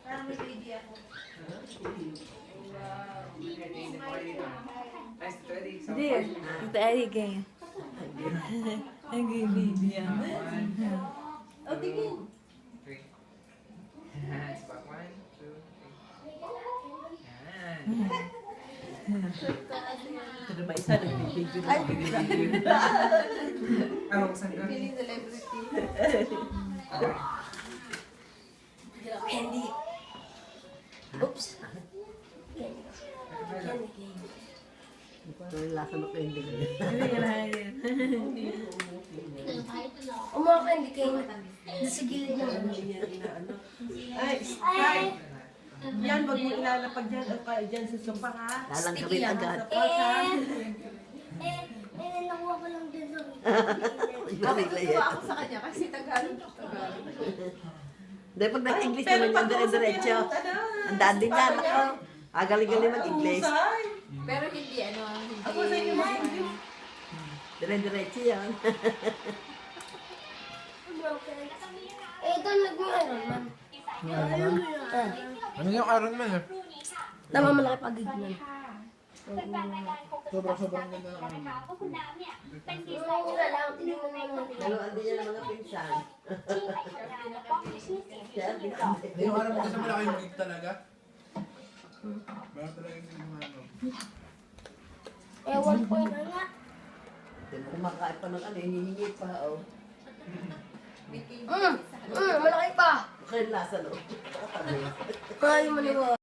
Parang may baby ako. Hindi. Ito ay gay. Ang gay baby yan. O, tingin. Ito ba isa nagbibigyo na nagbibigyo. Feeling celebrity. Candy. Oops. Ito yung lasa ng candy. Hindi ka na yan. Umawa ka, hindi kayo nasa gilid na. Ay, stop! Yan, wag mo ilalapag dyan o kaya dyan sa sopa ha. Lalang kami agad. Nakuha ko lang din sa Natutuwa ako sa kanya kasi Tagalog. Dahil pag nag-English naman yung dire-diretso. Ang dandi niya, nako. Galing-galing mag-English. Pero hindi, hindi. Ako sa inyo mag-English. Dire-diretso yan. Ito nag-Iron Man. Ano yung Iron Man eh? Tama malaki pagignan. Sobrang ganda ng Iron Man. Dalawa din yan ang mga pinsan. Siya, pinsan. Yung Iron Man kasi malaki yung gig talaga. Meron talaga yung gig na ano. Ewan ko yun nga. Kumakain pa ng ano, hinihingi pa, oh. Malaki pa. Kaya lasa, no? Ay, maniwa.